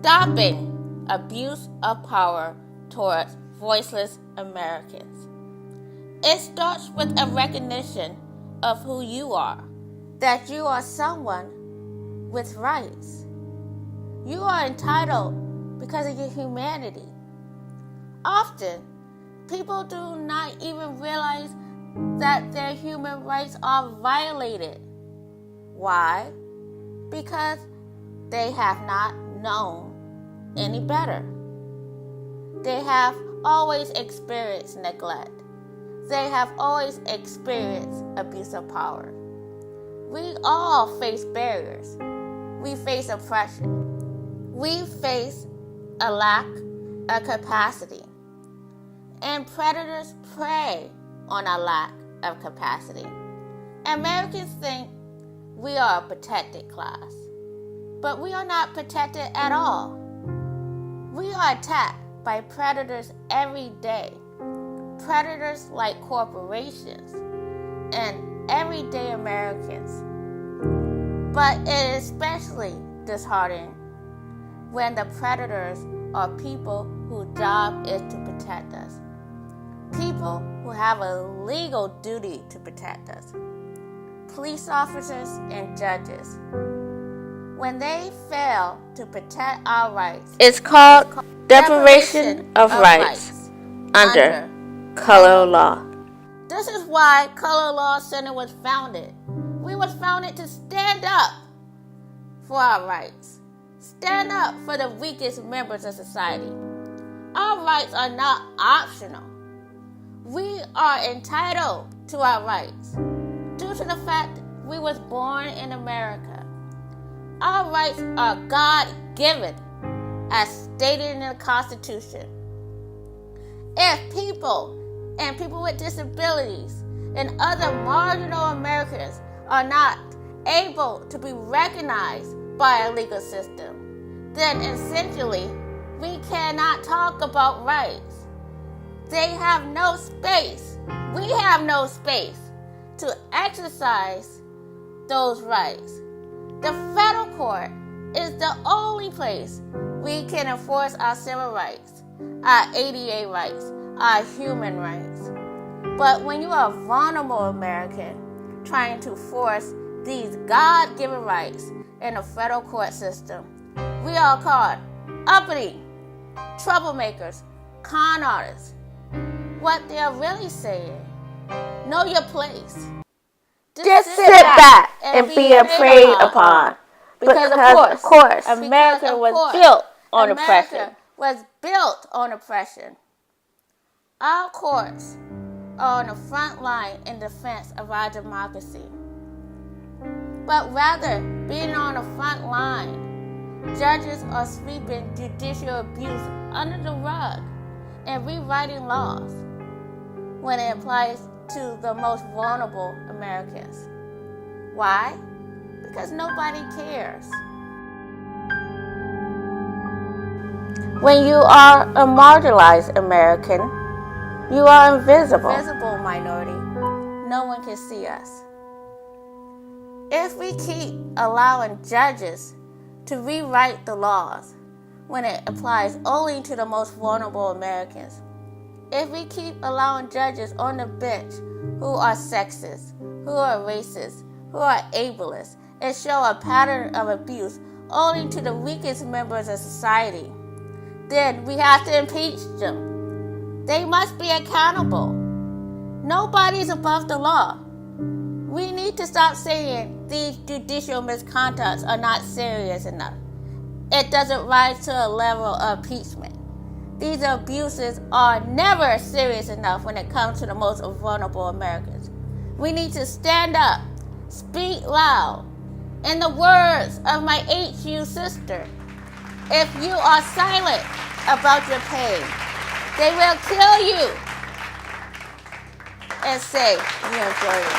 Stopping abuse of power towards voiceless Americans. It starts with a recognition of who you are, that you are someone with rights. You are entitled because of your humanity. Often, people do not even realize that their human rights are violated. Why? Because they have not known any better. They have always experienced neglect. They have always experienced abuse of power. We all face barriers. We face oppression. We face a lack of capacity. And predators prey on our lack of capacity. Americans think we are a protected class, but we are not protected at all. We are attacked by predators every day. Predators like corporations and everyday Americans. But it is especially disheartening when the predators are people whose job is to protect us. People who have a legal duty to protect us. Police officers and judges. When they fail to protect our rights, it's called deprivation of rights under color law. This is why Color Law Center was founded. We was founded to stand up for our rights. Stand up for the weakest members of society. Our rights are not optional. We are entitled to our rights due to the fact we was born in America. Our rights are God-given as stated in the Constitution. If people and people with disabilities and other marginal Americans are not able to be recognized by a legal system, then essentially we cannot talk about rights. They have no space. We have no space to exercise those rights. The federal court is the only place we can enforce our civil rights, our ADA rights, our human rights. But when you are a vulnerable American trying to force these God-given rights in the federal court system, we are called uppity, troublemakers, con artists. What they are really saying, know your place. Just sit back and be preyed upon. Because of course, America was built on oppression. Our courts are on the front line in defense of our democracy. But rather being on the front line, judges are sweeping judicial abuse under the rug and rewriting laws when it applies to the most vulnerable Americans. Why? Because nobody cares. When you are a marginalized American, you are invisible. Invisible minority. No one can see us. If we keep allowing judges to rewrite the laws when it applies only to the most vulnerable Americans, if we keep allowing judges on the bench who are sexist, who are racist, who are ableist, and show a pattern of abuse only to the weakest members of society, then we have to impeach them. They must be accountable. Nobody's above the law. We need to stop saying these judicial misconducts are not serious enough. It doesn't rise to a level of impeachment. These abuses are never serious enough when it comes to the most vulnerable Americans. We need to stand up, speak loud. In the words of my HU sister, if you are silent about your pain, they will kill you and say you enjoy it.